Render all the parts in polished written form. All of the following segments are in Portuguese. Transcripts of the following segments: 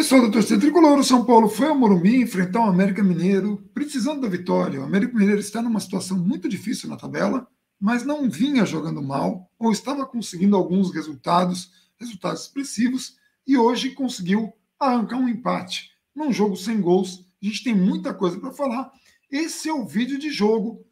Pessoal da torcida tricolor, o São Paulo foi ao Morumbi enfrentar o América Mineiro, precisando da vitória. O América Mineiro está numa situação muito difícil na tabela, mas não vinha jogando mal, ou estava conseguindo alguns resultados expressivos, e hoje conseguiu arrancar um empate num jogo sem gols. A gente tem muita coisa para falar. Esse é o vídeo de jogo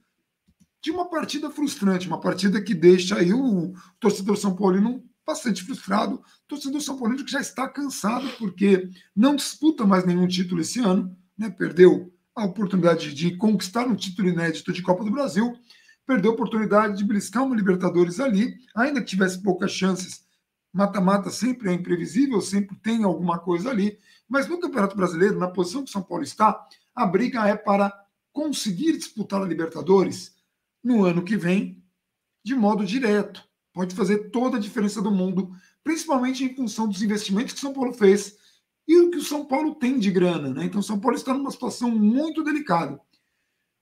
de uma partida frustrante, uma partida que deixa aí o torcedor São Paulino bastante frustrado, torcedor São Paulino que já está cansado porque não disputa mais nenhum título esse ano, né? Perdeu a oportunidade de conquistar um título inédito de Copa do Brasil, perdeu a oportunidade de beliscar uma Libertadores ali, ainda que tivesse poucas chances. Mata-mata sempre é imprevisível, sempre tem alguma coisa ali, mas no Campeonato Brasileiro, na posição que o São Paulo está, a briga é para conseguir disputar a Libertadores no ano que vem de modo direto. Pode fazer toda a diferença do mundo, principalmente em função dos investimentos que o São Paulo fez e o que o São Paulo tem de grana, né? Então o São Paulo está numa situação muito delicada.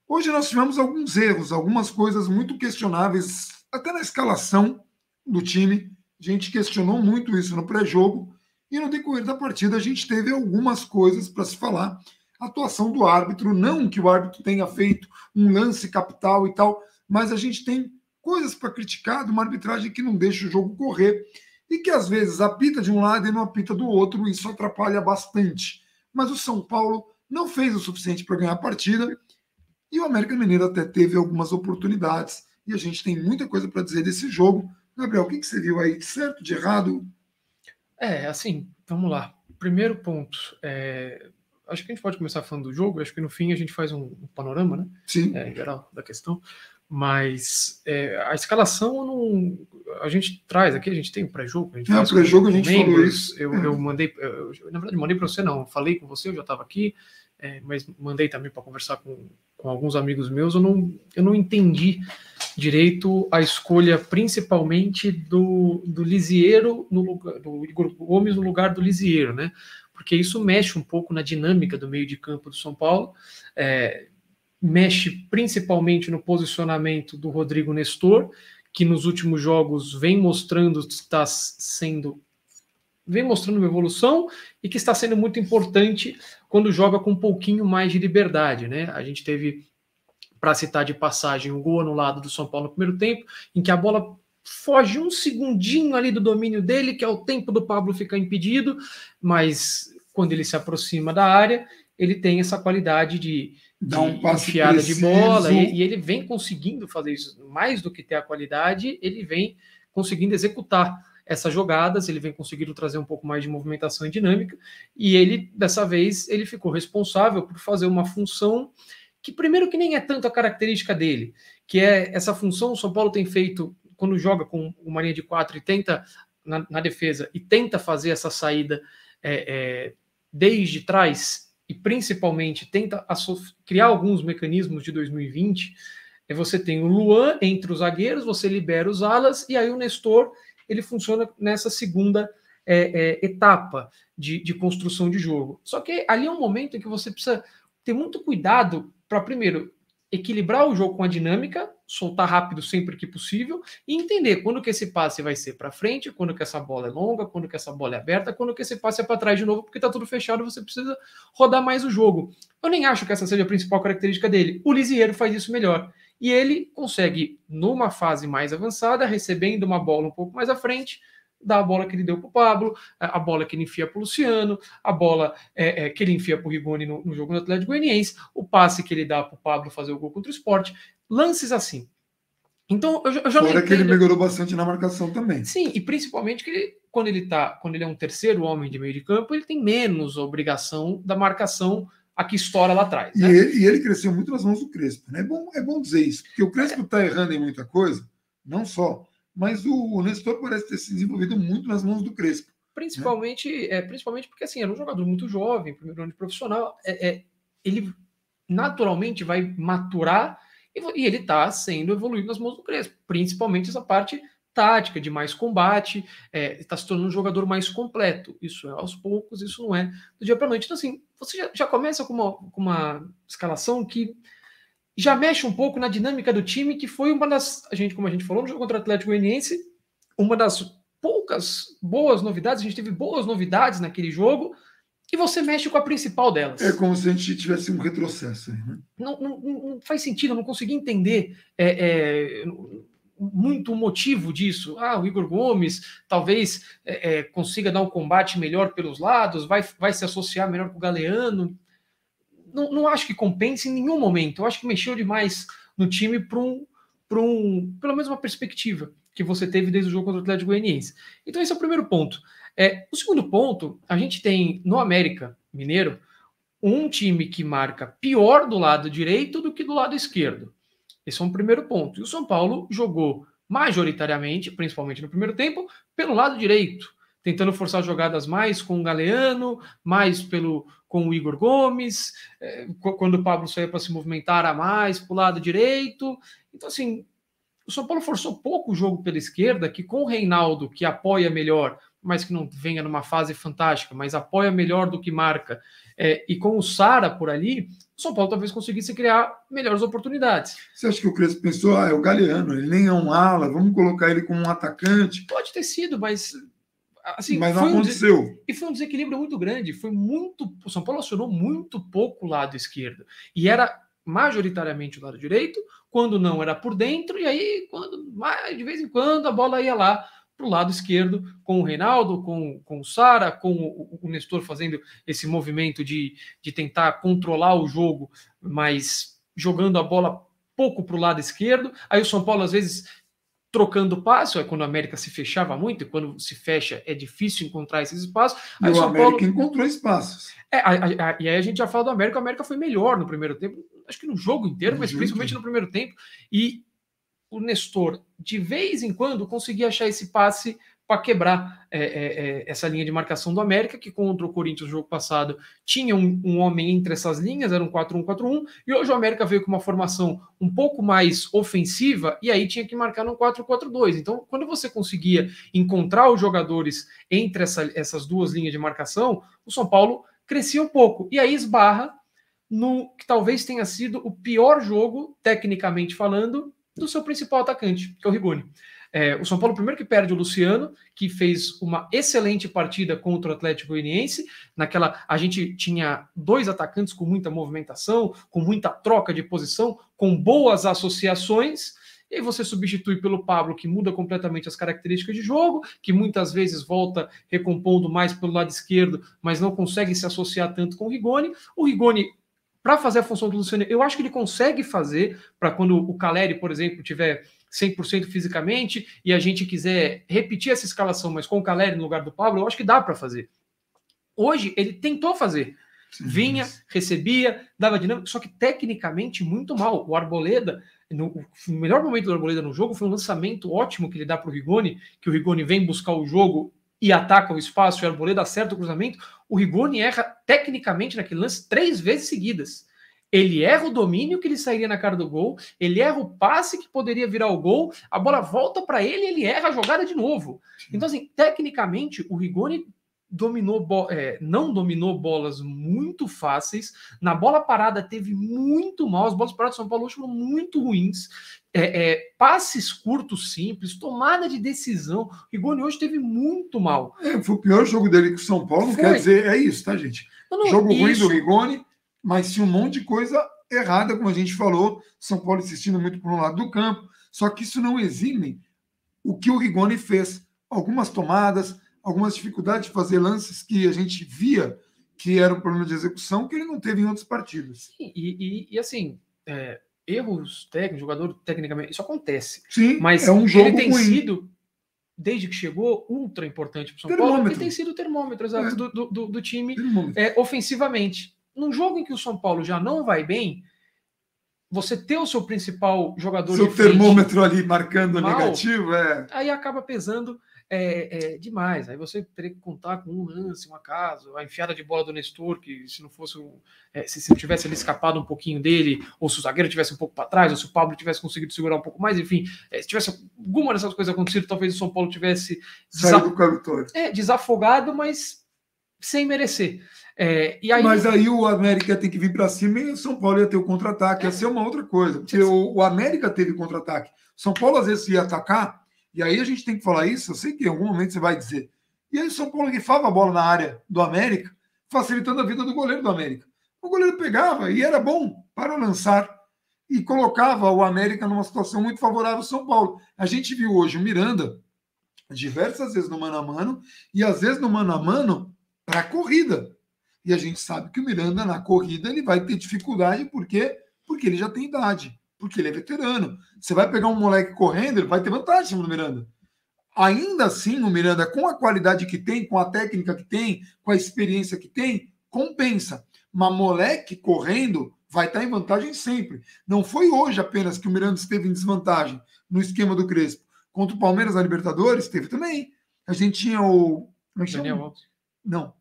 Hoje nós tivemos alguns erros, algumas coisas muito questionáveis, até na escalação do time. A gente questionou muito isso no pré-jogo e no decorrer da partida a gente teve algumas coisas para se falar. A atuação do árbitro, não que o árbitro tenha feito um lance capital e tal, mas a gente tem coisas para criticar de uma arbitragem que não deixa o jogo correr e que às vezes apita de um lado e não apita do outro, e isso atrapalha bastante. Mas o São Paulo não fez o suficiente para ganhar a partida e o América Mineiro até teve algumas oportunidades e a gente tem muita coisa para dizer desse jogo. Gabriel, o que você viu aí? De certo, de errado? Assim, vamos lá. Primeiro ponto, acho que a gente pode começar falando do jogo, acho que no fim a gente faz um panorama, né? Sim. Em geral, da questão. Mas a escalação não. A gente traz aqui, a gente tem um pré-jogo. Pré-jogo a gente falou isso. Eu mandei, na verdade, mandei para você, não. Eu falei com você, eu já estava aqui, mas mandei também para conversar com alguns amigos meus. Eu não entendi direito a escolha, principalmente do Lisieiro, do Igor Gomes no lugar do Lisieiro, né? Porque isso mexe um pouco na dinâmica do meio de campo do São Paulo. Mexe principalmente no posicionamento do Rodrigo Nestor, que nos últimos jogos vem mostrando uma evolução e que está sendo muito importante quando joga com um pouquinho mais de liberdade, né? A gente teve, para citar de passagem, o gol anulado do São Paulo no primeiro tempo, em que a bola foge um segundinho ali do domínio dele, que é o tempo do Pablo ficar impedido, mas quando ele se aproxima da área, ele tem essa qualidade de enfiada preciso de bola, e ele vem conseguindo fazer isso. Mais do que ter a qualidade, ele vem conseguindo executar essas jogadas, ele vem conseguindo trazer um pouco mais de movimentação e dinâmica, e ele, dessa vez, ele ficou responsável por fazer uma função que, primeiro, que nem é tanto a característica dele, que é essa função. O São Paulo tem feito, quando joga com uma linha de 4 e tenta, na defesa, e tenta fazer essa saída desde trás, e principalmente tenta criar alguns mecanismos de 2020, você tem o Luan entre os zagueiros, você libera os alas, e aí o Nestor, ele funciona nessa segunda etapa de construção de jogo. Só que ali é um momento em que você precisa ter muito cuidado para, primeiro, equilibrar o jogo com a dinâmica, soltar rápido sempre que possível, e entender quando que esse passe vai ser para frente, quando que essa bola é longa, quando que essa bola é aberta, quando que esse passe é para trás de novo, porque está tudo fechado, você precisa rodar mais o jogo. Eu nem acho que essa seja a principal característica dele. O Lisieiro faz isso melhor. E ele consegue, numa fase mais avançada, recebendo uma bola um pouco mais à frente, dar a bola que ele deu para o Pablo, a bola que ele enfia para o Luciano, a bola que ele enfia para o Rigoni no jogo do Atlético Goianiense, o passe que ele dá para o Pablo fazer o gol contra o Sport, lances assim. Então, eu já não entendo. Que ele melhorou bastante na marcação também. Sim, e principalmente que quando ele é um terceiro homem de meio de campo, ele tem menos a obrigação da marcação a que estoura lá atrás. Né? E ele cresceu muito nas mãos do Crespo. Né? É bom dizer isso, porque o Crespo está errando em muita coisa, não só, mas o Nestor parece ter se desenvolvido muito nas mãos do Crespo. Principalmente, principalmente porque assim, era um jogador muito jovem, primeiro ano de profissional, ele naturalmente vai maturar e ele está sendo evoluído nas mãos do Crespo, principalmente essa parte tática, de mais combate, está se tornando um jogador mais completo. Isso é aos poucos, isso não é do dia para a noite. Então, assim, você já começa com uma escalação que já mexe um pouco na dinâmica do time, que foi uma das, como a gente falou no jogo contra o Atlético Goianiense, uma das poucas boas novidades. A gente teve boas novidades naquele jogo, e você mexe com a principal delas. É como se a gente tivesse um retrocesso aí, né? Não faz sentido, eu não consegui entender muito o motivo disso. O Igor Gomes talvez consiga dar um combate melhor pelos lados, vai se associar melhor com o Galeano. Não acho que compense em nenhum momento. Eu acho que mexeu demais no time pelo menos uma perspectiva que você teve desde o jogo contra o Atlético Goianiense. Então esse é o primeiro ponto. O segundo ponto, a gente tem no América Mineiro um time que marca pior do lado direito do que do lado esquerdo. Esse é um primeiro ponto. E o São Paulo jogou majoritariamente, principalmente no primeiro tempo, pelo lado direito, tentando forçar jogadas mais com o Galeano, mais com o Igor Gomes, quando o Pablo saía para se movimentar a mais para o lado direito. Então, assim, o São Paulo forçou pouco o jogo pela esquerda, que com o Reinaldo, que apoia melhor, mas que não venha numa fase fantástica, mas apoia melhor do que marca, e com o Sara por ali, o São Paulo talvez conseguisse criar melhores oportunidades. Você acha que o Crespo pensou, é o Galeano, ele nem é um ala, vamos colocar ele como um atacante? Pode ter sido, mas... Assim, mas não aconteceu. E foi um desequilíbrio muito grande. O São Paulo acionou muito pouco o lado esquerdo. E era majoritariamente o lado direito, quando não era por dentro, e aí, de vez em quando, a bola ia lá para o lado esquerdo, com o Reinaldo, com o Sara, com o Nestor fazendo esse movimento de tentar controlar o jogo, mas jogando a bola pouco para o lado esquerdo. Aí o São Paulo, às vezes, trocando passo, quando a América se fechava muito, e quando se fecha é difícil encontrar esses espaços. Aí o América encontrou espaços. E aí a gente já fala do América, o América foi melhor no primeiro tempo, acho que no jogo inteiro, mas principalmente no primeiro tempo. E o Nestor, de vez em quando, conseguia achar esse passe para quebrar essa linha de marcação do América, que contra o Corinthians no jogo passado tinha um homem entre essas linhas, era um 4-1-4-1, e hoje o América veio com uma formação um pouco mais ofensiva, e aí tinha que marcar no 4-4-2. Então, quando você conseguia encontrar os jogadores entre essas duas linhas de marcação, o São Paulo crescia um pouco, e aí esbarra no que talvez tenha sido o pior jogo, tecnicamente falando, do seu principal atacante, que é o Rigoni. O São Paulo, primeiro que perde o Luciano, que fez uma excelente partida contra o Atlético Goianiense. A gente tinha dois atacantes com muita movimentação, com muita troca de posição, com boas associações, e aí você substitui pelo Pablo, que muda completamente as características de jogo, que muitas vezes volta recompondo mais pelo lado esquerdo, mas não consegue se associar tanto com o Rigoni. O Rigoni, para fazer a função do Luciano, eu acho que ele consegue fazer, para quando o Caleri, por exemplo, tiver 100% fisicamente e a gente quiser repetir essa escalação, mas com o Caleri no lugar do Pablo, eu acho que dá para fazer. Hoje, ele tentou fazer. Vinha, recebia, dava dinâmica, só que tecnicamente muito mal. O Arboleda, o melhor momento do Arboleda no jogo foi um lançamento ótimo que ele dá para o Rigoni, que o Rigoni vem buscar o jogo e ataca o espaço, e o Arboleda acerta o cruzamento. O Rigoni erra tecnicamente naquele lance 3 vezes seguidas. Ele erra o domínio que ele sairia na cara do gol, ele erra o passe que poderia virar o gol, a bola volta para ele e ele erra a jogada de novo. Então, assim, tecnicamente, o Rigoni não dominou bolas muito fáceis, na bola parada teve muito mal, as bolas paradas do São Paulo hoje foram muito ruins, passes curtos simples, tomada de decisão, o Rigoni hoje teve muito mal. Foi o pior jogo dele com o São Paulo, não quer dizer, isso, tá, gente? Jogo ruim do Rigoni, mas tinha um monte de coisa errada, como a gente falou, São Paulo insistindo muito por um lado do campo, só que isso não exime o que o Rigoni fez. Algumas tomadas, algumas dificuldades de fazer lances que a gente via que era um problema de execução que ele não teve em outras partidas. Sim, e assim, erros técnicos, jogador tecnicamente, isso acontece. Sim, mas é um jogo ele tem ruim. Sido, desde que chegou, ultra importante para o São Paulo, ele tem sido o termômetro exato do time ofensivamente. Num jogo em que o São Paulo já não vai bem, você ter o seu principal jogador de frente, termômetro ali marcando mal, negativo, aí acaba pesando demais. Aí você teria que contar com um lance, um acaso, a enfiada de bola do Nestor, que se não fosse se não tivesse ali escapado um pouquinho dele, ou se o zagueiro tivesse um pouco para trás, ou se o Pablo tivesse conseguido segurar um pouco mais, enfim, se tivesse alguma dessas coisas acontecido, talvez o São Paulo tivesse desafogado, mas sem merecer. Mas aí o América tem que vir para cima e o São Paulo ia ter o contra-ataque, ia ser uma outra coisa, porque o América teve contra-ataque. São Paulo às vezes ia atacar, e aí a gente tem que falar isso, eu sei que em algum momento você vai dizer. E aí o São Paulo rifava a bola na área do América, facilitando a vida do goleiro do América. O goleiro pegava e era bom para lançar e colocava o América numa situação muito favorável ao São Paulo. A gente viu hoje o Miranda diversas vezes no mano a mano e às vezes no mano a mano para a corrida. E a gente sabe que o Miranda na corrida ele vai ter dificuldade porque ele já tem idade, porque ele é veterano. Você vai pegar um moleque correndo, ele vai ter vantagem em cima do Miranda. Ainda assim, o Miranda, com a qualidade que tem, com a técnica que tem, com a experiência que tem, compensa. Mas moleque correndo vai estar em vantagem sempre. Não foi hoje apenas que o Miranda esteve em desvantagem no esquema do Crespo. Contra o Palmeiras na Libertadores, teve também. A gente tinha o... Daniel Alves. Não.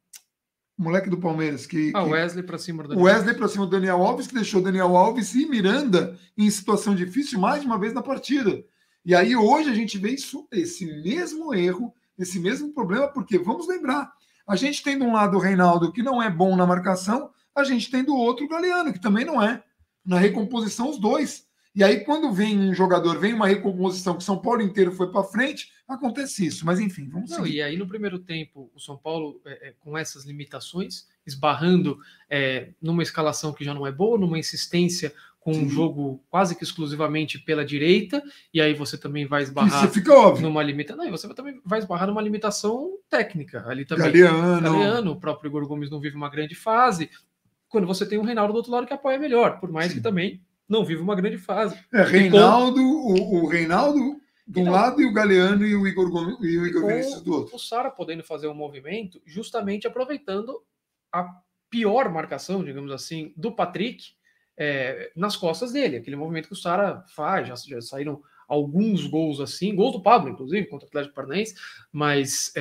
O moleque do Palmeiras. O Wesley para cima do Daniel Alves. O Wesley para cima do Daniel Alves, que deixou o Daniel Alves e Miranda em situação difícil mais de uma vez na partida. E aí hoje a gente vê esse mesmo erro, esse mesmo problema, porque, vamos lembrar, a gente tem de um lado o Reinaldo, que não é bom na marcação, a gente tem do outro o Galeano, que também não é. Na recomposição, os dois. E aí, quando vem um jogador, vem uma recomposição que São Paulo inteiro foi para frente, acontece isso. Mas, enfim, vamos seguir. E aí, no primeiro tempo, o São Paulo, com essas limitações, esbarrando numa escalação que já não é boa, numa insistência com um jogo quase que exclusivamente pela direita, e aí você também vai esbarrar numa limitação. Não, você também vai esbarrar numa limitação técnica. Ali também. Galeano, o próprio Igor Gomes não vive uma grande fase. Quando você tem o Reinaldo do outro lado que apoia melhor, por mais que também não vive uma grande fase. Reinaldo, o Reinaldo de um lado e o Galeano e o Igor Gomes e o Igor Vinícius do outro. O Sara podendo fazer um movimento justamente aproveitando a pior marcação, digamos assim, do Patrick nas costas dele. Aquele movimento que o Sara faz, já saíram alguns gols assim, gols do Pablo, inclusive, contra o Atlético Paranaense, mas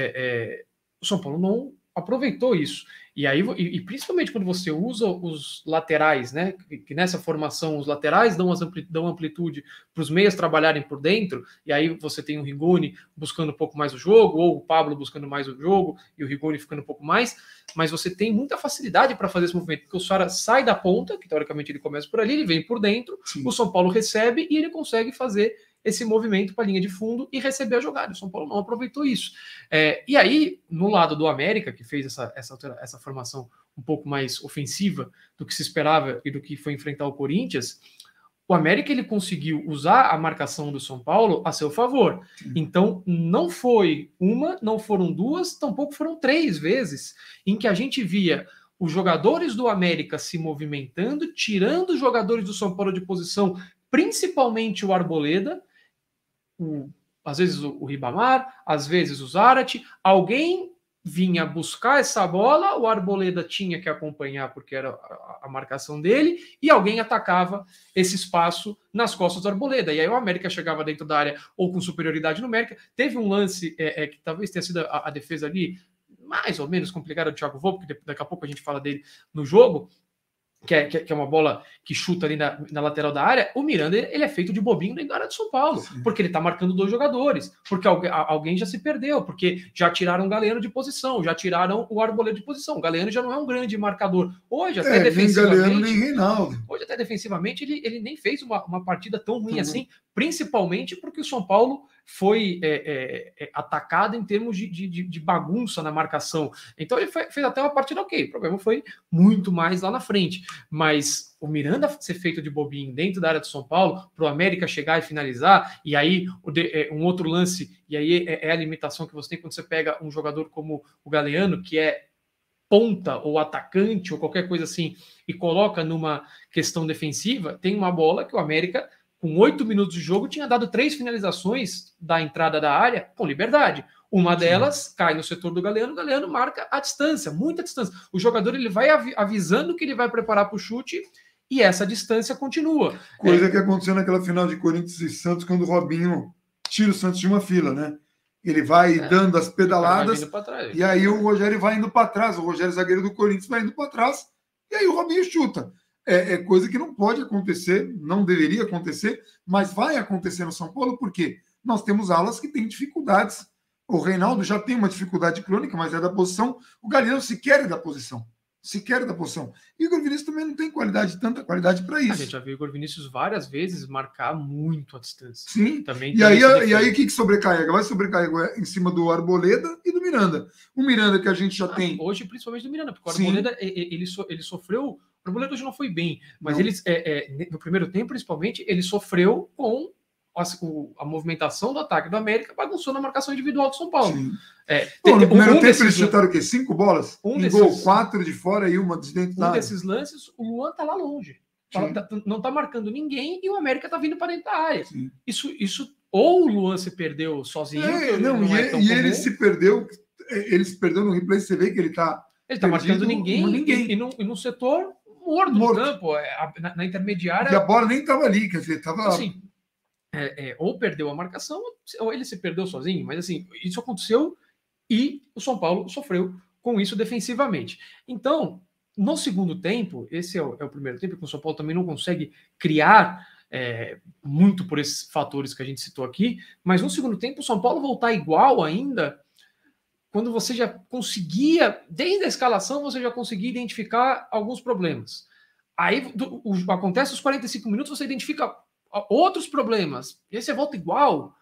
o São Paulo não aproveitou isso. E aí, principalmente quando você usa os laterais, né? Que nessa formação os laterais dão amplitude para os meias trabalharem por dentro, e aí você tem o Rigoni buscando um pouco mais o jogo, ou o Pablo buscando mais o jogo, e o Rigoni ficando um pouco mais, mas você tem muita facilidade para fazer esse movimento, porque o Sara sai da ponta, que teoricamente ele começa por ali, ele vem por dentro, o São Paulo recebe e ele consegue fazer esse movimento para a linha de fundo e receber a jogada. O São Paulo não aproveitou isso. E aí, no lado do América, que fez essa formação um pouco mais ofensiva do que se esperava e do que foi enfrentar o Corinthians, o América ele conseguiu usar a marcação do São Paulo a seu favor. Então, não foi uma, não foram duas, tampouco foram 3 vezes em que a gente via os jogadores do América se movimentando, tirando os jogadores do São Paulo de posição, principalmente o Arboleda, às vezes o Ribamar, às vezes o Zarate, alguém vinha buscar essa bola, o Arboleda tinha que acompanhar porque era a marcação dele, e alguém atacava esse espaço nas costas do Arboleda. E aí o América chegava dentro da área ou com superioridade numérica. Teve um lance que talvez tenha sido a defesa ali mais ou menos complicada do Thiago Volpe, que daqui a pouco a gente fala dele no jogo, que é uma bola que chuta ali na lateral da área. O Miranda ele é feito de bobinho dentro da área do São Paulo, porque ele tá marcando 2 jogadores, porque alguém já se perdeu, porque já tiraram o Galeano de posição, já tiraram o Arboleda de posição. O Galeano já não é um grande marcador. Hoje, até defensivamente. Nem Galeano, nem Reinaldo. Hoje, até defensivamente, ele nem fez uma partida tão ruim assim, principalmente porque o São Paulo foi atacado em termos de bagunça na marcação. Então ele fez até uma partida ok. O problema foi muito mais lá na frente. Mas o Miranda ser feito de bobinho dentro da área do São Paulo, para o América chegar e finalizar, e aí um outro lance, e aí é a limitação que você tem quando você pega um jogador como o Galeano, que é ponta ou atacante ou qualquer coisa assim, e coloca numa questão defensiva, tem uma bola que o América, com 8 minutos de jogo, tinha dado 3 finalizações da entrada da área com liberdade. Uma delas cai no setor do Galeano, o Galeano marca a distância, muita distância. O jogador ele vai avisando que ele vai preparar para o chute e essa distância continua. Coisa que aconteceu naquela final de Corinthians e Santos, quando o Robinho tira o Santos de uma fila, né? Ele vai dando as pedaladas e aí o Rogério vai indo para trás. O Rogério, zagueiro do Corinthians, vai indo para trás e aí o Robinho chuta. É coisa que não pode acontecer, não deveria acontecer, mas vai acontecer no São Paulo, porque nós temos alas que têm dificuldades. O Reinaldo já tem uma dificuldade crônica, mas é da posição. O Galeano sequer é da posição. sequer da posição. Igor Vinícius também não tem tanta qualidade para isso. A gente já viu o Igor Vinícius várias vezes marcar muito a distância. Sim, também e aí o que sobrecarrega? Vai sobrecarregar em cima do Arboleda e do Miranda. O Miranda que a gente já tem... Hoje, principalmente do Miranda, porque o Arboleda, ele sofreu... O Arboleda hoje não foi bem, mas no primeiro tempo, principalmente, ele sofreu com a movimentação do ataque do América, bagunçou na marcação individual do São Paulo. No primeiro tempo eles chutaram o quê? 5 bolas? Gol, 4 de fora e uma de dentro da área. Desses lances, o Luan tá lá longe. Não tá marcando ninguém e o América tá vindo para dentro da área. Isso ou o Luan se perdeu sozinho. Ele se perdeu no replay, você vê que ele tá marcando ninguém. E no setor morto no campo, na intermediária. E a bola nem tava ali, quer dizer, tava... Assim, ou perdeu a marcação, ou ele se perdeu sozinho, mas assim, isso aconteceu e o São Paulo sofreu com isso defensivamente. Então, no segundo tempo, esse é o primeiro tempo, que o São Paulo também não consegue criar muito por esses fatores que a gente citou aqui, mas no segundo tempo o São Paulo voltar igual ainda, quando você já conseguia, desde a escalação, você já conseguia identificar alguns problemas. Aí acontece os 45 minutos, você identifica outros problemas, e aí você volta igual,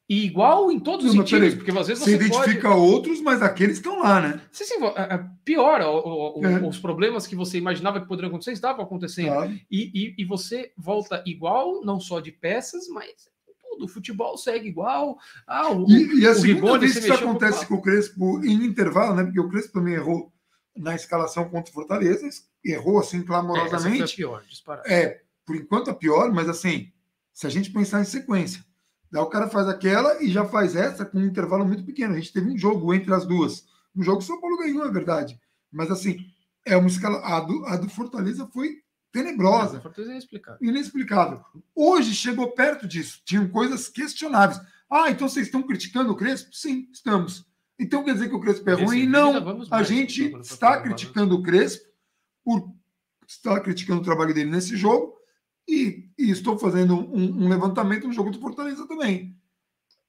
e igual em todos os sentidos, porque às vezes você identifica outros, mas aqueles estão lá, né? Sim, piora, os problemas que você imaginava que poderiam acontecer, estavam acontecendo, e você volta igual, não só de peças, mas tudo, o futebol segue igual. E a segunda vez que isso acontece com o Crespo em intervalo, né? Porque o Crespo também errou na escalação contra o Fortaleza, errou assim clamorosamente. Essa foi a pior, disparado. Por enquanto a pior, mas assim, se a gente pensar em sequência, daí o cara faz aquela e já faz essa com um intervalo muito pequeno. A gente teve um jogo entre as duas. Um jogo que o São Paulo ganhou, é verdade. Mas assim, é uma escala. A do Fortaleza foi tenebrosa. Fortaleza é inexplicável. Hoje chegou perto disso. Tinham coisas questionáveis. Então vocês estão criticando o Crespo? Sim, estamos. Então quer dizer que o Crespo é ruim? Não. A gente está criticando o Crespo por estar criticando o trabalho dele nesse jogo. E estou fazendo um levantamento no jogo do Fortaleza também.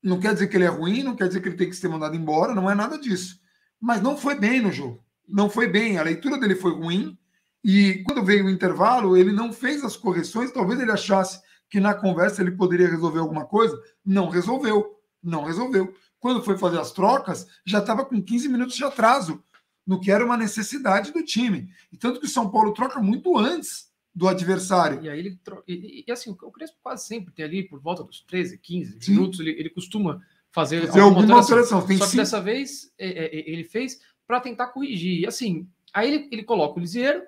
Não quer dizer que ele é ruim, não quer dizer que ele tem que ser mandado embora, não é nada disso. Mas não foi bem no jogo. Não foi bem. A leitura dele foi ruim. E quando veio o intervalo, ele não fez as correções. Talvez ele achasse que na conversa ele poderia resolver alguma coisa. Não resolveu. Não resolveu. Quando foi fazer as trocas, já estava com 15 minutos de atraso no que era uma necessidade do time. E tanto que o São Paulo troca muito antes do adversário. E aí ele assim, o Crespo quase sempre tem ali por volta dos 13, 15 minutos, ele costuma fazer alguma alteração. Só que dessa vez ele fez para tentar corrigir. E assim, aí ele coloca o Lisieiro,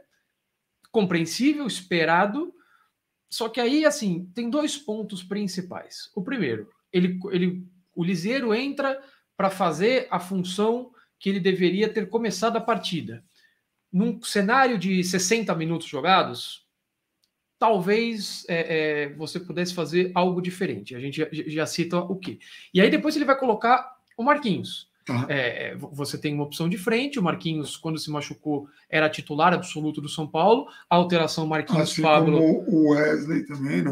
compreensível, esperado, só que aí assim, tem 2 pontos principais. O primeiro, o Lisieiro entra para fazer a função que ele deveria ter começado a partida. Num cenário de 60 minutos jogados, talvez você pudesse fazer algo diferente. A gente já cita o quê. E aí depois ele vai colocar o Marquinhos. Você tem uma opção de frente. O Marquinhos, quando se machucou, era titular absoluto do São Paulo. A alteração Marquinhos Pablo. Como o Wesley também,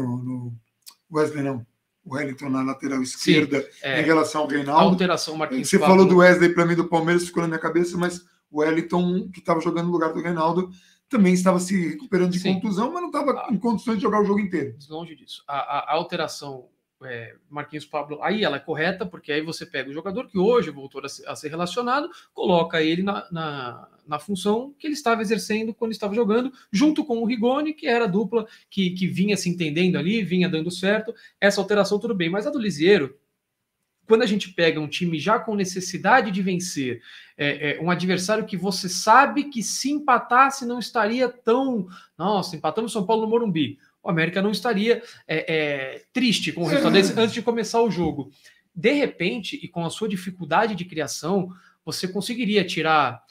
Wesley não. O Wellington na lateral esquerda, em relação ao Reinaldo. A alteração Marquinhos Você falou do Wesley para mim do Palmeiras, ficou na minha cabeça, mas o Wellington, que estava jogando no lugar do Reinaldo, também estava se recuperando de contusão, mas não estava em condições de jogar o jogo inteiro. Longe disso. A alteração Marquinhos Pablo, aí ela é correta, porque aí você pega o jogador que hoje voltou a ser relacionado, coloca ele na função que ele estava exercendo quando estava jogando, junto com o Rigoni, que era a dupla que vinha se entendendo ali, vinha dando certo. Essa alteração tudo bem, mas a do Lisieiro, quando a gente pega um time já com necessidade de vencer, um adversário que você sabe que se empatasse não estaria tão... Nossa, empatamos São Paulo no Morumbi. O América não estaria triste com o resultado desse antes de começar o jogo. De repente, e com a sua dificuldade de criação, você conseguiria tirar...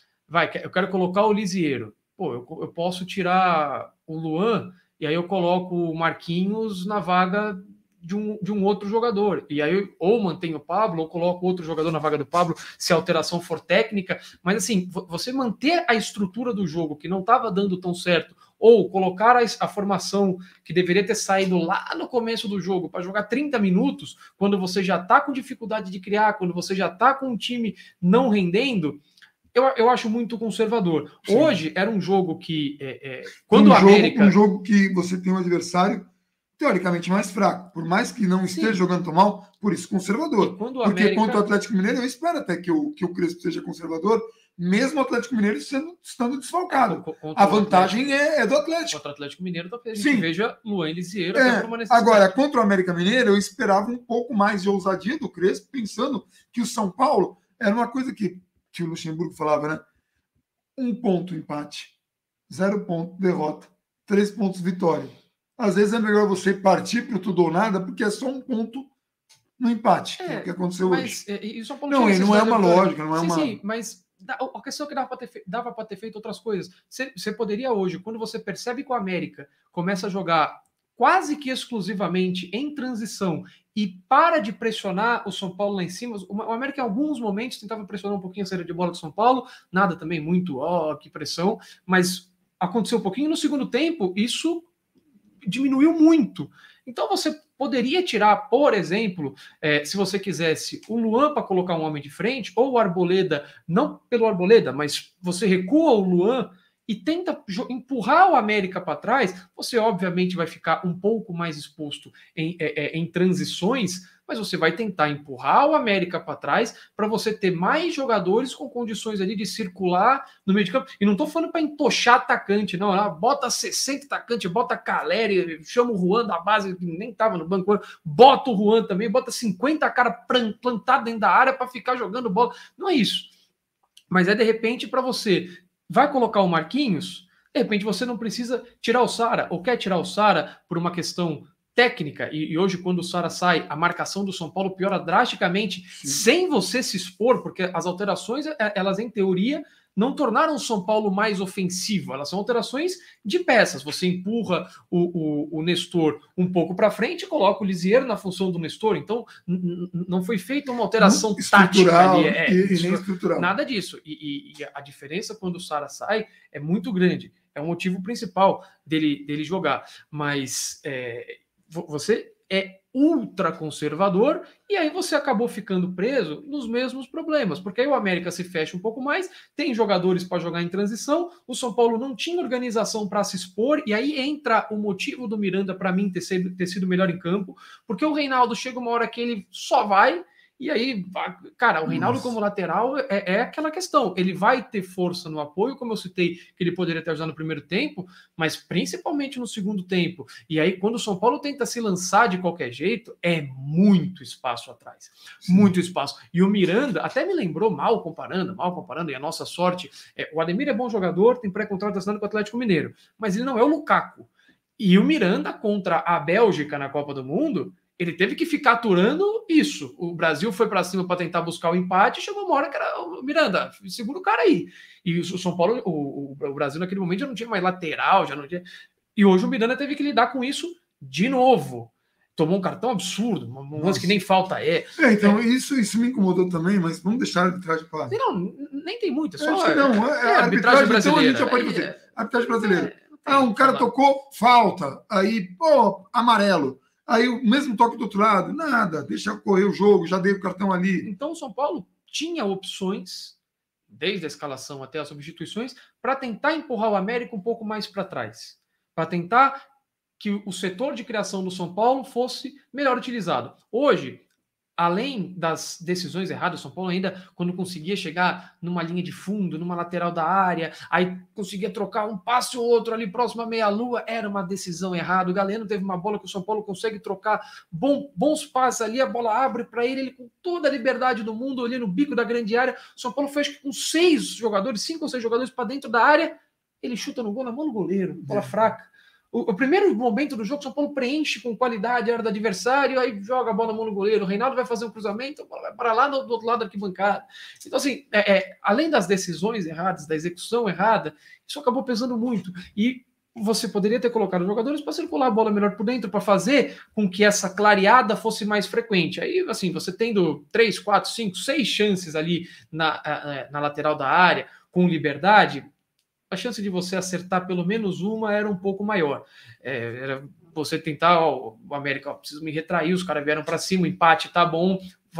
eu quero colocar o Lisieiro. Eu posso tirar o Luan e aí eu coloco o Marquinhos na vaga de um outro jogador. E aí ou mantenho o Pablo ou coloco outro jogador na vaga do Pablo se a alteração for técnica. Mas assim, você manter a estrutura do jogo que não estava dando tão certo, ou colocar a formação que deveria ter saído lá no começo do jogo para jogar 30 minutos, quando você já está com dificuldade de criar, quando você já está com um time não rendendo, eu acho muito conservador. Sim. Hoje era um jogo que, quando a América... Um jogo que você tem um adversário teoricamente mais fraco, por mais que não esteja jogando tão mal, por isso conservador. Porque América... contra o Atlético Mineiro, eu espero até que o Crespo seja conservador, mesmo o Atlético Mineiro estando desfalcado. A vantagem é do Atlético. Contra o Atlético Mineiro, talvez a gente veja Luan e Lisieiro por uma necessidade. Agora, contra o América Mineiro, eu esperava um pouco mais de ousadia do Crespo, pensando que o São Paulo era uma coisa que o Luxemburgo falava, né? 1 ponto empate, 0 ponto derrota, 3 pontos vitória. Às vezes é melhor você partir para o tudo ou nada, porque é só 1 ponto no empate, que é o que aconteceu hoje. E o São Paulo não é uma lógica, não é uma... Sim, mas a questão é que dava para ter feito outras coisas. Você poderia hoje, quando você percebe que o América começa a jogar quase que exclusivamente em transição e para de pressionar o São Paulo lá em cima, o América em alguns momentos tentava pressionar um pouquinho a saída de bola do São Paulo, nada também muito, que pressão, mas aconteceu um pouquinho. No segundo tempo, isso diminuiu muito. Então você poderia tirar, por exemplo, se você quisesse, o Luan para colocar um homem de frente, ou o Arboleda, não pelo Arboleda, mas você recua o Luan e tenta empurrar o América para trás. Você obviamente vai ficar um pouco mais exposto em transições, mas você vai tentar empurrar o América para trás para você ter mais jogadores com condições ali de circular no meio de campo. E não estou falando para entochar atacante, não. Bota 60 atacante, bota Caleri, chama o Juan da base, que nem estava no banco, bota o Juan também, bota 50 cara plantado dentro da área para ficar jogando bola. Não é isso. Mas de repente, para você, vai colocar o Marquinhos, de repente você não precisa tirar o Sara, ou quer tirar o Sara por uma questão técnica, e hoje quando o Sara sai, a marcação do São Paulo piora drasticamente, sem você se expor, porque as alterações, elas em teoria não tornaram o São Paulo mais ofensivo, elas são alterações de peças. Você empurra o Nestor um pouco para frente e coloca o Lisieiro na função do Nestor, então não foi feita uma alteração tática ali, nem estrutural. Nada disso, e a diferença quando o Sara sai é muito grande, é o motivo principal dele jogar, mas você é ultra conservador e aí você acabou ficando preso nos mesmos problemas, porque aí o América se fecha um pouco mais, tem jogadores para jogar em transição, o São Paulo não tinha organização para se expor, e aí entra o motivo do Miranda para mim ter sido melhor em campo, porque o Reinaldo chega uma hora que ele só vai. E aí, cara, o Reinaldo como lateral é aquela questão. Ele vai ter força no apoio, como eu citei, que ele poderia ter ajudado no primeiro tempo, mas principalmente no segundo tempo. E aí, quando o São Paulo tenta se lançar de qualquer jeito, é muito espaço atrás. Sim. Muito espaço. E o Miranda, até me lembrou, mal comparando, e a nossa sorte, o Ademir é bom jogador, tem pré-contrato assinado com o Atlético Mineiro, mas ele não é o Lukaku. E o Miranda contra a Bélgica na Copa do Mundo, ele teve que ficar aturando isso. O Brasil foi para cima para tentar buscar o empate e chegou uma hora que era o Miranda, segura o cara aí. E o São Paulo, o Brasil naquele momento já não tinha mais lateral, já não tinha. E hoje o Miranda teve que lidar com isso de novo. Tomou um cartão absurdo, um lance que nem falta então, isso me incomodou também, mas vamos deixar a arbitragem para... Não, nem tem muito, é só... a arbitragem brasileira. Então a gente já pode dizer. Arbitragem brasileira. Um cara tocou, falta. Aí, amarelo. Aí o mesmo toque do outro lado, nada, deixa correr o jogo, já dei o cartão ali. Então o São Paulo tinha opções, desde a escalação até as substituições, para tentar empurrar o América um pouco mais para trás. Para tentar que o setor de criação do São Paulo fosse melhor utilizado. Hoje, além das decisões erradas, o São Paulo ainda, quando conseguia chegar numa linha de fundo, numa lateral da área, aí conseguia trocar um passe ou outro ali próximo à meia-lua, era uma decisão errada. O Galeno teve uma bola que o São Paulo consegue trocar bons passes ali, a bola abre para ele com toda a liberdade do mundo, ali no bico da grande área. O São Paulo fez com 5 ou 6 jogadores para dentro da área, ele chuta no gol na mão do goleiro, bola fraca. O primeiro momento do jogo, o São Paulo preenche com qualidade a área do adversário, aí joga a bola na mão do goleiro, o Reinaldo vai fazer um cruzamento, a bola vai para lá do outro lado da arquibancada. Então, assim, além das decisões erradas, da execução errada, isso acabou pesando muito. E você poderia ter colocado jogadores para circular a bola melhor por dentro, para fazer com que essa clareada fosse mais frequente. Aí, assim, você tendo 3, 4, 5, 6 chances ali na lateral da área, com liberdade, a chance de você acertar pelo menos uma era um pouco maior. Era você tentar, ó, o América, ó, preciso me retrair, os caras vieram para cima, o empate tá bom,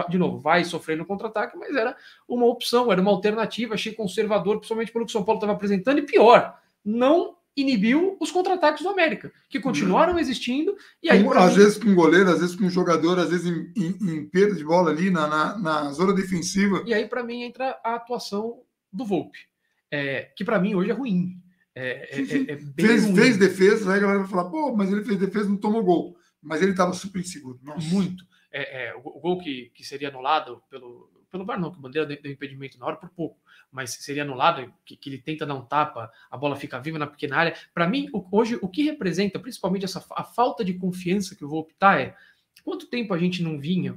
de novo, vai sofrer no contra-ataque, mas era uma opção, era uma alternativa, achei conservador, principalmente pelo que o São Paulo estava apresentando, e pior, não inibiu os contra-ataques do América, que continuaram existindo, e aí... Às vezes com goleiro, às vezes com jogador, às vezes em perda de bola ali na zona defensiva. E aí, para mim, entra a atuação do Volpi, que para mim hoje é ruim. Fez defesa, aí a galera vai falar, pô, mas ele fez defesa, não tomou gol. Mas ele estava super inseguro. Nossa. Muito. O gol que seria anulado pelo VAR, não, que o Bandeira deu impedimento na hora por pouco, mas seria anulado, que ele tenta dar um tapa, a bola fica viva na pequena área. Para mim, hoje, o que representa, principalmente a falta de confiança que o Volpi tá quanto tempo a gente não vinha,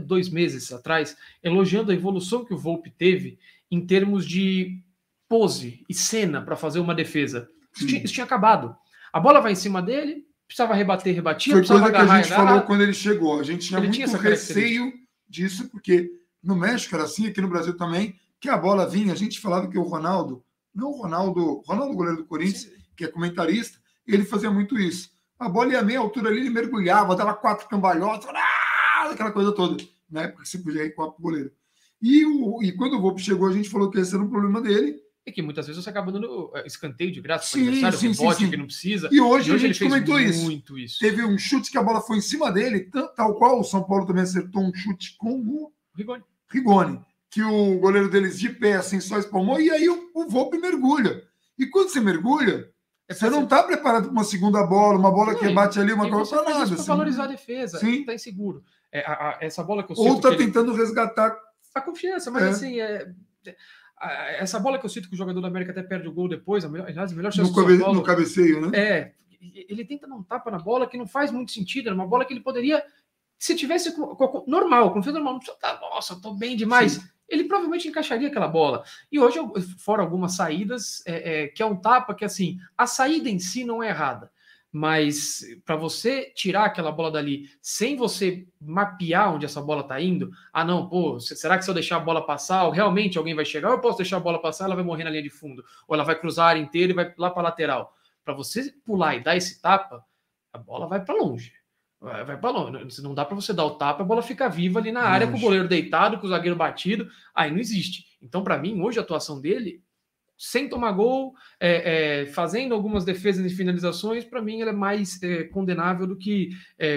2 meses atrás, elogiando a evolução que o Volpi teve em termos de pose e cena para fazer uma defesa. Isso tinha acabado. A bola vai em cima dele, precisava rebater, rebatia. Foi coisa que a gente falou quando ele chegou. A gente tinha muito receio disso, porque no México era assim, aqui no Brasil também, que a bola vinha, a gente falava que o Ronaldo, Ronaldo, goleiro do Corinthians, sim, que é comentarista, ele fazia muito isso. A bola ia a meia altura ali, ele mergulhava, dava 4 cambalhotas, aquela coisa toda, né? Porque você podia ir com o goleiro. E quando o Volpi chegou, a gente falou que esse era um problema dele. É que muitas vezes você acaba dando escanteio de graça para o adversário, rebote que não precisa. E hoje a gente comentou muito isso. Teve um chute que a bola foi em cima dele, tal qual o São Paulo também acertou um chute com o Rigoni, que o goleiro deles de pé, assim, só espalmou, e aí o Volpi mergulha. E quando você mergulha, você não está preparado para uma segunda bola, uma bola que bate ali, uma coisa para nada. Para valorizar a defesa, está inseguro. Essa bola que eu cito. Ou está tentando resgatar a confiança, mas assim, essa bola que eu cito que o jogador do América até perde o gol depois, aliás, a melhor chance do São Paulo, no cabeceio, né? Ele tenta dar um tapa na bola que não faz muito sentido, era uma bola que ele poderia, se tivesse normal, confiança normal, não precisa estar, nossa, eu tô bem demais. Sim. Ele provavelmente encaixaria aquela bola. E hoje, fora algumas saídas, que é um tapa que, assim, a saída em si não é errada. Mas para você tirar aquela bola dali sem você mapear onde essa bola está indo, não, pô, será que se eu deixar a bola passar, realmente alguém vai chegar? Ou eu posso deixar a bola passar, ela vai morrer na linha de fundo, ou ela vai cruzar a área inteira e vai lá para a lateral. Para você pular e dar esse tapa, a bola vai para longe. Vai para longe. Não dá para você dar o tapa, a bola fica viva ali na área com o goleiro deitado, com o zagueiro batido. Aí não existe. Então, para mim, hoje a atuação dele, sem tomar gol, fazendo algumas defesas e finalizações, para mim ele é mais condenável do que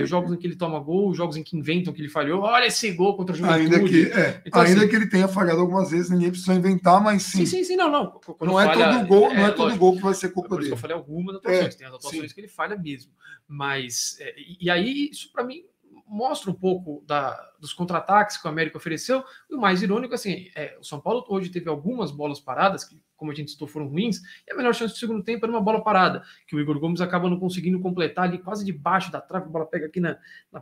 jogos em que ele toma gol, jogos em que inventam que ele falhou. Olha esse gol contra o Juventude. Ainda que ele tenha falhado algumas vezes, ninguém precisa inventar, mas sim. Sim, não. Não é todo gol, não é todo gol que vai ser culpa dele. Eu falei algumas atuações, tem as atuações que ele falha mesmo. Mas, e aí, isso para mim mostra um pouco dos contra-ataques que o América ofereceu. E o mais irônico, assim, o São Paulo hoje teve algumas bolas paradas que, como a gente citou, foram ruins, e a melhor chance do segundo tempo era uma bola parada, que o Igor Gomes acaba não conseguindo completar ali quase debaixo da trave, a bola pega aqui na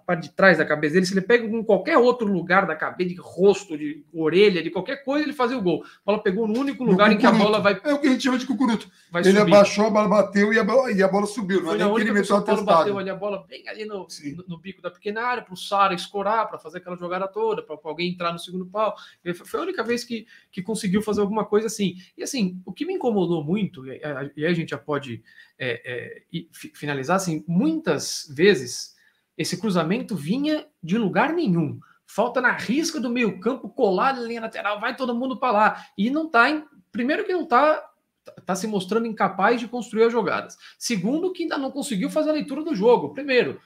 parte de trás da cabeça dele, se ele pega em qualquer outro lugar da cabeça, de rosto, de orelha, de qualquer coisa, ele fazia o gol. A bola pegou no único lugar em que a bola vai... É o que a gente chama de cucuruto. Ele abaixou, a bola bateu e a bola subiu. Não é nem que ele meteu a testada. Bateu ali a bola bem ali no bico da pequena área, para o Sara escorar, para fazer aquela jogada toda, para alguém entrar no segundo pau. Foi a única vez que conseguiu fazer alguma coisa assim. E assim, o que me incomodou muito, e aí a gente já pode finalizar, assim, muitas vezes esse cruzamento vinha de lugar nenhum. Falta na risca do meio campo, colado na linha lateral, vai todo mundo para lá. E não tá, primeiro que não tá se mostrando incapaz de construir as jogadas. Segundo, que ainda não conseguiu fazer a leitura do jogo. Primeiro,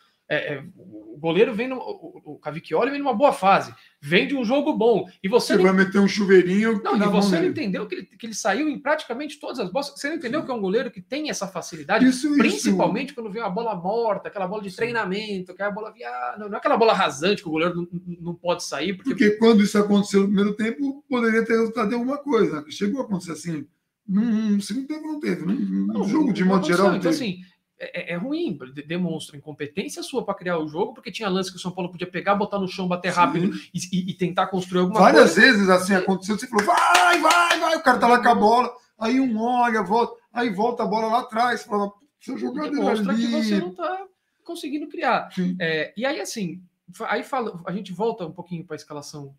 o goleiro vem o Cavicchioli vem numa boa fase, vem de um jogo bom, e você vai meter um chuveirinho. Não, e você não entendeu que ele saiu em praticamente todas as bolas. Você não entendeu que é um goleiro que tem essa facilidade, principalmente quando vem uma bola morta, aquela bola de treinamento, aquela bola não é aquela bola rasante que o goleiro não pode sair. Porque quando isso aconteceu no primeiro tempo, poderia ter resultado em alguma coisa. Chegou a acontecer assim. No segundo tempo não teve. No jogo, de modo geral, então, assim, é ruim, demonstra incompetência sua para criar o jogo, porque tinha lance que o São Paulo podia pegar, botar no chão, bater rápido e tentar construir alguma coisa. Várias vezes assim aconteceu, você falou, vai, o cara tá lá com a bola, aí olha, volta, aí volta a bola lá atrás, fala, seu jogador demonstra ali que você não tá conseguindo criar. E aí, assim, a gente volta um pouquinho para a escalação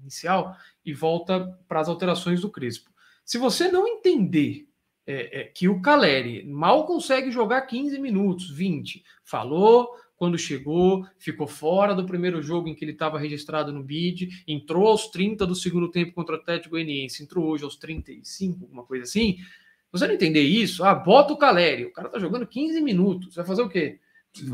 inicial e volta para as alterações do Crespo. Se você não entender que o Caleri mal consegue jogar 15 minutos, 20. Falou, quando chegou, ficou fora do primeiro jogo em que ele estava registrado no BID, entrou aos 30 do segundo tempo contra o Atlético Goianiense, entrou hoje aos 35, alguma coisa assim. Você não entender isso, bota o Caleri, o cara tá jogando 15 minutos, vai fazer o quê?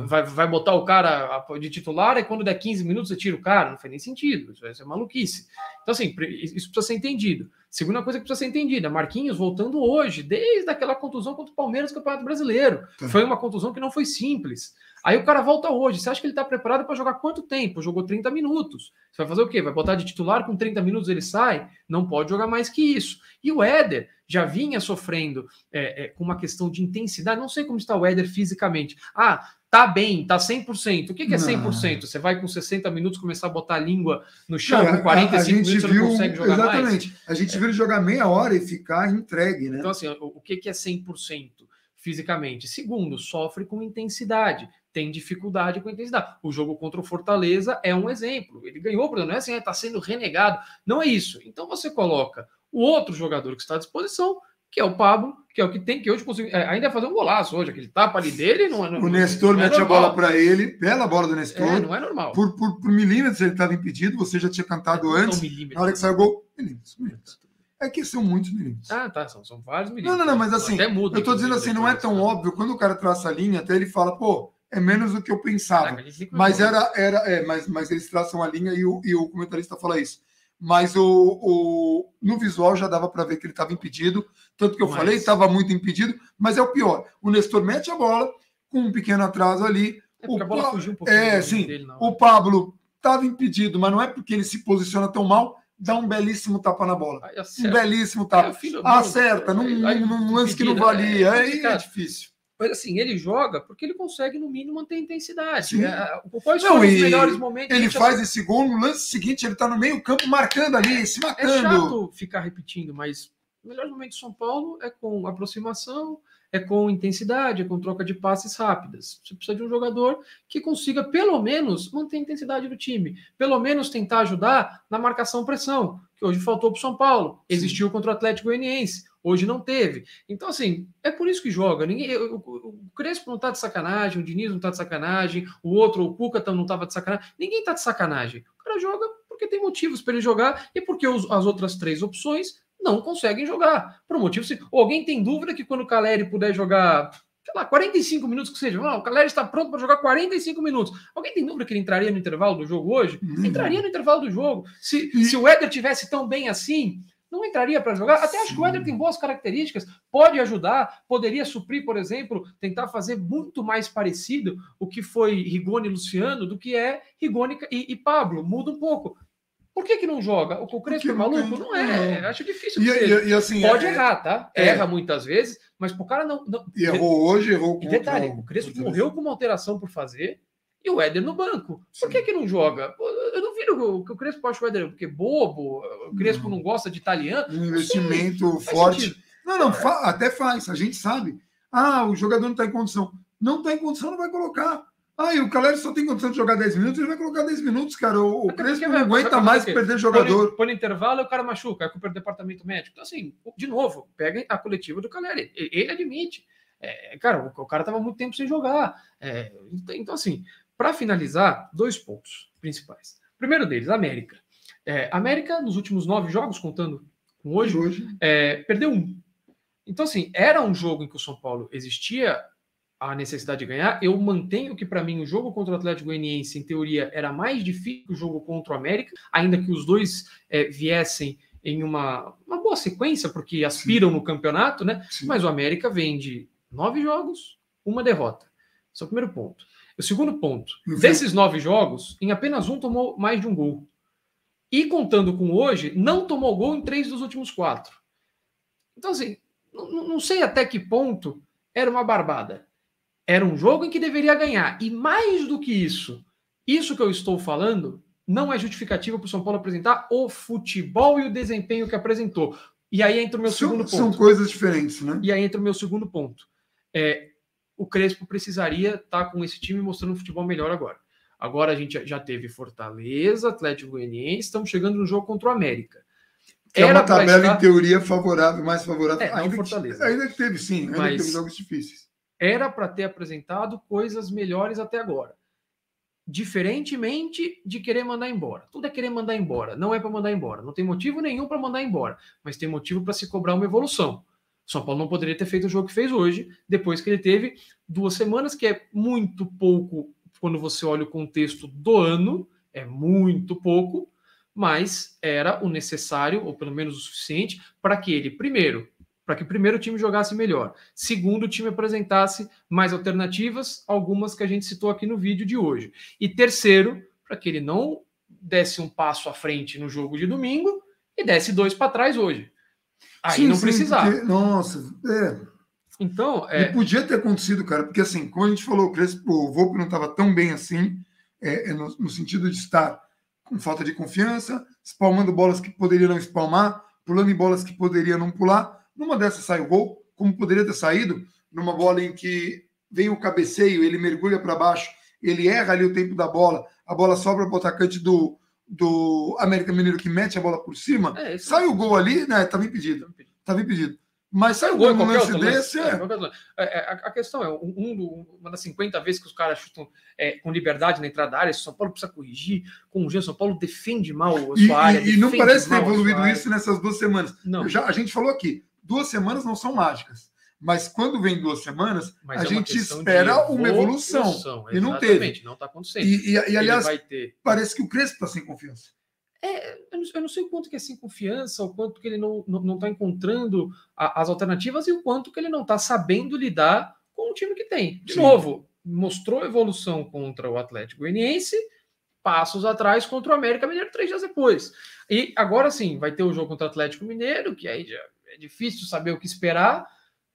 Vai botar o cara de titular e quando der 15 minutos você tira o cara? Não faz nem sentido, isso é maluquice. Então, assim, isso precisa ser entendido. Segunda coisa que precisa ser entendida, Marquinhos voltando hoje, desde aquela contusão contra o Palmeiras no Campeonato Brasileiro. Foi uma contusão que não foi simples. Aí o cara volta hoje, você acha que ele tá preparado para jogar quanto tempo? Jogou 30 minutos. Você vai fazer o quê? Vai botar de titular, com 30 minutos ele sai? Não pode jogar mais que isso. E o Éder já vinha sofrendo com uma questão de intensidade, não sei como está o Éder fisicamente. Tá bem, tá 100%. O que é 100%? Você vai com 60 minutos começar a botar a língua no chão, com 45 minutos você não consegue jogar mais? Exatamente. A gente viu ele jogar meia hora e ficar entregue, né? Então, assim, o que é 100% fisicamente? Segundo, sofre com intensidade, tem dificuldade com intensidade. O jogo contra o Fortaleza é um exemplo. Ele ganhou, não é assim, tá sendo renegado. Não é isso. Então você coloca o outro jogador que está à disposição, que é o Pablo, que é o que tem, que hoje conseguiu ainda fazer um golaço hoje, aquele tapa ali dele. O Nestor mete a bola para ele, bela bola do Nestor. Não é normal. Por milímetros ele estava impedido, você já tinha cantado antes. Na hora que saiu o gol, milímetros. É que são muitos milímetros. Tá, são vários milímetros. Não, mas assim, eu estou dizendo assim, não é tão óbvio, quando o cara traça a linha, até ele fala, pô, é menos do que eu pensava. Mas mas eles traçam a linha e o comentarista fala isso. Mas no visual já dava para ver que ele estava impedido, tanto que eu falei, estava muito impedido, mas é o pior. O Nestor mete a bola com um pequeno atraso ali. A bola fugiu um pouquinho. Sim. O Pablo estava impedido, mas não é porque ele se posiciona tão mal, dá um belíssimo tapa na bola. Um belíssimo tapa. Acerta, num lance que não valia. Aí é difícil. Mas assim, ele joga porque ele consegue, no mínimo, manter a intensidade. Quais foram os melhores momentos? Ele faz esse gol, no lance seguinte, ele está no meio campo, marcando ali, se matando. É chato ficar repetindo, mas o melhor momento de São Paulo é com aproximação, é com intensidade, é com troca de passes rápidas. Você precisa de um jogador que consiga, pelo menos, manter a intensidade do time. Pelo menos tentar ajudar na marcação-pressão, que hoje faltou para o São Paulo. Existiu contra o Atlético Goianiense. Hoje não teve. Então, assim, é por isso que joga. O Crespo não tá de sacanagem, o Diniz não tá de sacanagem, o Cuca não tava de sacanagem. Ninguém tá de sacanagem. O cara joga porque tem motivos para ele jogar e porque as outras três opções não conseguem jogar. Por um motivo, alguém tem dúvida que quando o Caleri puder jogar, sei lá, 45 minutos que seja, o Caleri está pronto para jogar 45 minutos. Alguém tem dúvida que ele entraria no intervalo do jogo hoje? Entraria no intervalo do jogo. Se o Éder tivesse tão bem assim, não entraria para jogar? Até acho que o Éder tem boas características, pode ajudar, poderia suprir, por exemplo, tentar fazer muito mais parecido o que foi Rigoni e Luciano do que é Rigoni e Pablo. Muda um pouco. Por que não joga? O Crespo é maluco? Não é. Acho difícil. E assim, pode errar, tá? Erra muitas vezes, mas pro cara não... E errou hoje, errou com... E detalhe, o Crespo morreu com uma alteração por fazer e o Éder no banco. Por que não joga? Eu não viro que o Crespo acha o Éder porque bobo, o Crespo não gosta de italiano. Um investimento forte. Até faz, a gente sabe. O jogador não está em condição. Não está em condição, não vai colocar. E o Caleri só tem condição de jogar 10 minutos, ele vai colocar 10 minutos, cara. O Crespo não aguenta mais perder jogador. Põe no intervalo e o cara machuca, aí culpa do departamento médico. Então, assim, de novo, pega a coletiva do Caleri. Ele admite. Cara, o cara estava muito tempo sem jogar. Então, assim, para finalizar, 2 pontos principais. O primeiro deles, América. América, nos últimos 9 jogos, contando com hoje. Perdeu 1. Então, assim, era um jogo em que o São Paulo existia a necessidade de ganhar. Eu mantenho que, para mim, o jogo contra o Atlético Goianiense, em teoria, era mais difícil que o jogo contra o América, ainda que os dois viessem em uma boa sequência, porque aspiram no campeonato, né? Sim. Mas o América vem de 9 jogos, 1 derrota. Esse é o primeiro ponto. O segundo ponto, desses 9 jogos, em apenas 1 tomou mais de 1 gol. E contando com hoje, não tomou gol em 3 dos últimos 4. Então, assim, não sei até que ponto era uma barbada. Era um jogo em que deveria ganhar. E mais do que isso que eu estou falando não é justificativa para o São Paulo apresentar o futebol e o desempenho que apresentou. E aí entra o meu segundo ponto. São coisas diferentes, né? E aí entra o meu segundo ponto. O Crespo precisaria estar com esse time mostrando um futebol melhor agora. Agora a gente já teve Fortaleza, Atlético Goianiense, estamos chegando no jogo contra o América. Que é uma tabela, em teoria, favorável, mais favorável. Ainda que teve, sim. Ainda teve jogos difíceis. Era para ter apresentado coisas melhores até agora. Diferentemente de querer mandar embora. Tudo é querer mandar embora. Não é para mandar embora. Não tem motivo nenhum para mandar embora. Mas tem motivo para se cobrar uma evolução. São Paulo não poderia ter feito o jogo que fez hoje, depois que ele teve 2 semanas, que é muito pouco quando você olha o contexto do ano. É muito pouco. Mas era o necessário, ou pelo menos o suficiente, para que ele, primeiro, para que primeiro o time jogasse melhor. Segundo, o time apresentasse mais alternativas, algumas que a gente citou aqui no vídeo de hoje. E terceiro, para que ele não desse um passo à frente no jogo de domingo e desse 2 para trás hoje. Aí não precisava. Porque, nossa, Então, E podia ter acontecido, cara, porque assim, como a gente falou, o Volpe não estava tão bem assim, no sentido de estar com falta de confiança, espalmando bolas que poderia não espalmar, pulando em bolas que poderia não pular. Numa dessas sai o gol, como poderia ter saído, numa bola em que vem o cabeceio, ele mergulha para baixo, ele erra ali o tempo da bola, a bola sobra para o atacante do América Mineiro, que mete a bola por cima, sai o gol ali, né? Estava impedido. Mas sai o gol num lance desse. A questão é, uma das 50 vezes que os caras chutam com liberdade na entrada da área, São Paulo precisa corrigir, com o G, São Paulo defende mal a sua área. E não parece ter evoluído isso nessas 2 semanas. Não. A gente falou aqui, 2 semanas não são mágicas. Mas quando vem 2 semanas, a gente espera uma evolução. E não teve. Não está acontecendo. E aliás, parece que o Crespo está sem confiança. Eu não sei o quanto que é sem confiança, o quanto que ele não está encontrando as alternativas e o quanto que ele não está sabendo lidar com o time que tem. De novo, mostrou evolução contra o Atlético Goianiense, passos atrás contra o América Mineiro 3 dias depois. E agora sim, vai ter o jogo contra o Atlético Mineiro, que aí já é difícil saber o que esperar,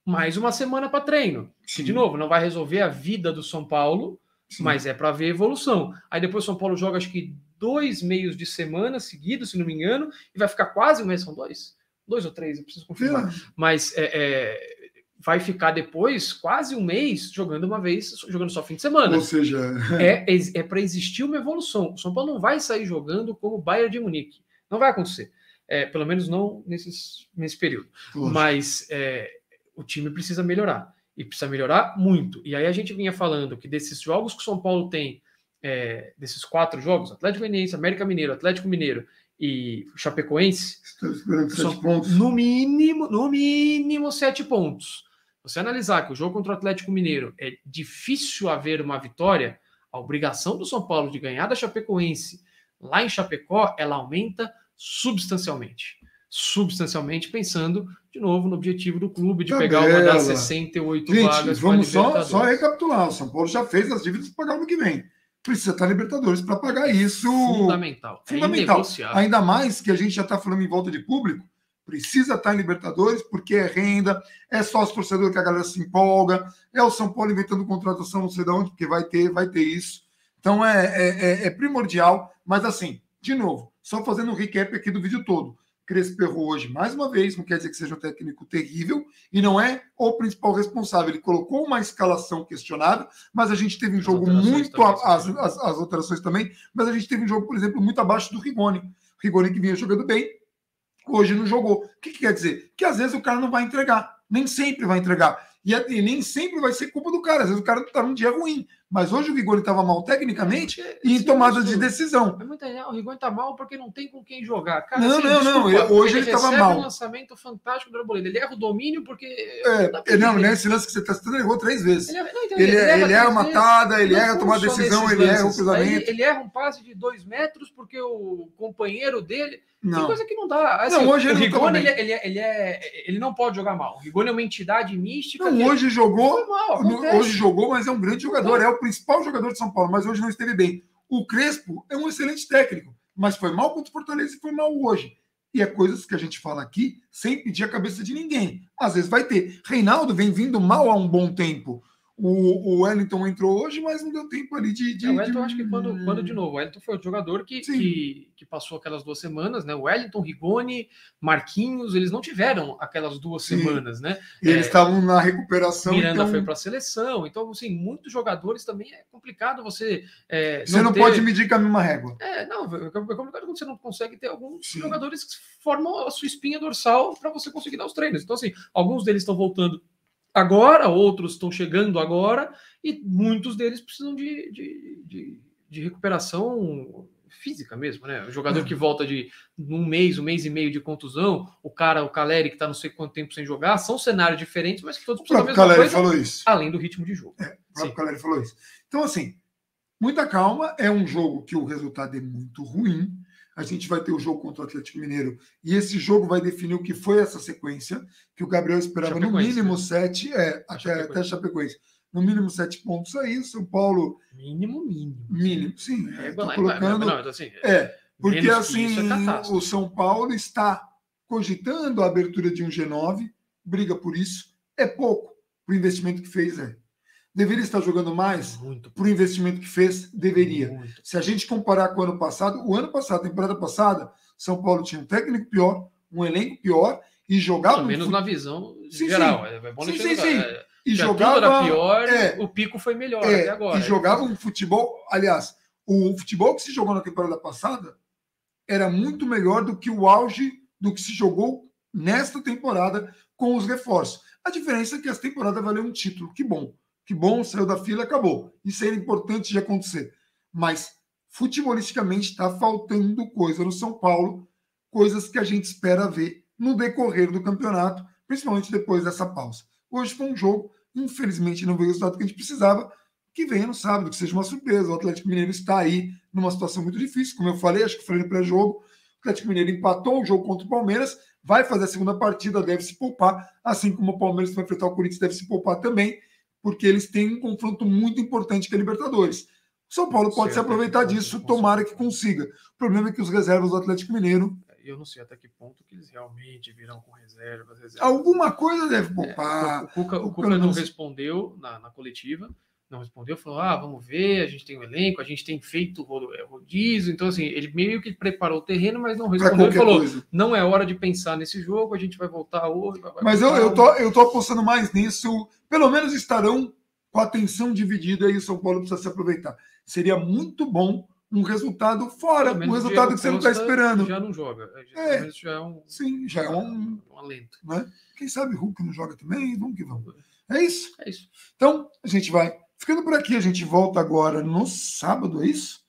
mais uma semana para treino. Sim. De novo, não vai resolver a vida do São Paulo, mas é para ver evolução. Aí depois o São Paulo joga, acho que 2 meios de semana seguidos, se não me engano, e vai ficar quase um mês, são 2 ou 3, eu preciso confirmar. Mas vai ficar depois quase um mês jogando uma vez, jogando só fim de semana. Ou seja, é para existir uma evolução. O São Paulo não vai sair jogando como o Bayern de Munique. Não vai acontecer. Pelo menos não nesse período. Lógico. Mas o time precisa melhorar. E precisa melhorar muito. E aí a gente vinha falando que desses jogos que o São Paulo tem, desses 4 jogos, Atlético Goianiense, América Mineiro, Atlético Mineiro e Chapecoense, no mínimo 7 pontos. Você analisar que o jogo contra o Atlético Mineiro é difícil haver uma vitória, a obrigação do São Paulo de ganhar da Chapecoense lá em Chapecó, ela aumenta substancialmente, pensando de novo no objetivo do clube de pegar uma das 68 vagas. Vamos só recapitular, o São Paulo já fez as dívidas para pagar no que vem. Precisa estar na Libertadores para pagar isso. Fundamental. Ainda mais que a gente já está falando em volta de público, precisa estar em Libertadores porque é renda, é sócio torcedor que a galera se empolga, é o São Paulo inventando contratação não sei de onde, porque vai ter isso. Então é primordial, mas assim, de novo, só fazendo um recap aqui do vídeo todo. Crespo errou hoje mais uma vez, não quer dizer que seja um técnico terrível, e não é o principal responsável. Ele colocou uma escalação questionável, mas a gente teve um jogo muito... As alterações também, mas a gente teve um jogo, por exemplo, muito abaixo do Rigoni. Rigoni que vinha jogando bem, hoje não jogou. O que quer dizer? Que às vezes o cara não vai entregar, nem sempre vai entregar. E nem sempre vai ser culpa do cara, às vezes o cara está num dia ruim. Mas hoje o Rigoni estava mal tecnicamente e em tomadas de decisão. O Rigoni está mal porque não tem com quem jogar. Cara, não. Hoje ele estava mal. Um lançamento fantástico do Arboleda. Ele erra o domínio porque... Esse lance que você está citando, ele errou 3 vezes. Ele erra uma matada, ele erra tomar decisão, ele erra o cruzamento. Ele erra um passe de 2 metros porque o companheiro dele... Não. Tem coisa que não dá. Assim, não, hoje o Rigoni, ele não pode jogar mal. O Rigoni é uma entidade mística. Não, hoje jogou, mas é um grande jogador. É o principal jogador de São Paulo, mas hoje não esteve bem. O Crespo é um excelente técnico, mas foi mal contra o Fortaleza e foi mal hoje. E é coisas que a gente fala aqui sem pedir a cabeça de ninguém. Às vezes vai ter. Reinaldo vem vindo mal há um bom tempo. O Wellington entrou hoje, mas não deu tempo ali de... O Wellington, acho que quando de novo, o Wellington foi o jogador que passou aquelas 2 semanas, né? O Wellington, Rigoni, Marquinhos, eles não tiveram aquelas 2 semanas, né? E eles estavam na recuperação. Miranda foi para a seleção, então, assim, muitos jogadores também é complicado você. Você não pode medir com a mesma régua. É complicado quando você não consegue ter alguns jogadores que formam a sua espinha dorsal para você conseguir dar os treinos. Então, assim, alguns deles estão voltando agora, outros estão chegando agora, e muitos deles precisam de recuperação física mesmo, né? O jogador que volta de um mês e meio de contusão, o Caleri que está não sei quanto tempo sem jogar, são cenários diferentes, mas que todos precisam da mesma coisa, falou isso. Além do ritmo de jogo. O próprio Caleri falou isso. Então, assim, muita calma, é um jogo que o resultado é muito ruim. A gente vai ter o jogo contra o Atlético Mineiro e esse jogo vai definir o que foi essa sequência, que o Gabriel esperava no mínimo 7, até Chapecoense. No mínimo 7 pontos aí, o São Paulo... Mínimo, sim. Colocando... porque assim, o São Paulo está cogitando a abertura de um G9, briga por isso, é pouco para o investimento que fez, Deveria estar jogando mais? Para o investimento que fez, deveria. Muito. Se a gente comparar com o ano passado, a temporada passada, São Paulo tinha um técnico pior, um elenco pior, e jogava... Pelo menos na visão geral. É bom e jogava... Tudo era pior, o pico foi melhor até agora. E jogava um futebol... Aliás, o futebol que se jogou na temporada passada era muito melhor do que o auge do que se jogou nesta temporada com os reforços. A diferença é que essa temporada valeu um título. Que bom, saiu da fila, acabou. Isso era importante de acontecer. Mas, futebolisticamente, está faltando coisa no São Paulo, coisas que a gente espera ver no decorrer do campeonato, principalmente depois dessa pausa. Hoje foi um jogo, infelizmente não veio o resultado que a gente precisava, que venha no sábado, que seja uma surpresa. O Atlético Mineiro está aí numa situação muito difícil, como eu falei, acho que foi no pré-jogo. O Atlético Mineiro empatou o jogo contra o Palmeiras, vai fazer a segunda partida, deve se poupar, assim como o Palmeiras vai enfrentar o Corinthians, deve se poupar também, porque eles têm um confronto muito importante que é a Libertadores. O São Paulo pode se aproveitar disso, tomara que consiga. O problema é que os reservas do Atlético Mineiro... Eu não sei até que ponto que eles realmente virão com reservas. Alguma coisa deve poupar. O Cuca não respondeu na coletiva, não respondeu, falou, vamos ver, a gente tem um elenco, a gente tem feito rodízio, então assim, ele meio que preparou o terreno, mas não respondeu, ele falou, não é hora de pensar nesse jogo, a gente vai voltar hoje. Mas eu tô apostando mais nisso, pelo menos estarão com a atenção dividida e o São Paulo precisa se aproveitar. Seria muito bom um resultado fora, um resultado que você não está esperando. Já não joga, já é um... Sim, já é um alento. Né? Quem sabe Hulk não joga também, vamos que vamos. É isso? É isso. Então, a gente vai ficando por aqui, a gente volta agora no sábado, é isso?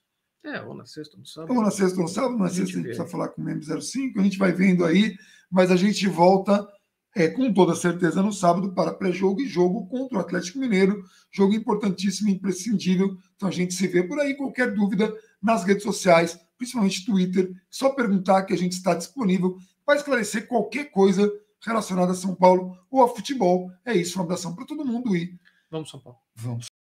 Ou na sexta, no sábado. Ou na sexta, ou no sábado, na sexta a gente precisa falar com o MM05, a gente vai vendo aí, mas a gente volta com toda certeza no sábado para pré-jogo e jogo contra o Atlético Mineiro, jogo importantíssimo, imprescindível, então a gente se vê por aí, qualquer dúvida nas redes sociais, principalmente Twitter, só perguntar que a gente está disponível para esclarecer qualquer coisa relacionada a São Paulo ou a futebol. É isso, um abração para todo mundo e vamos São Paulo. Vamos.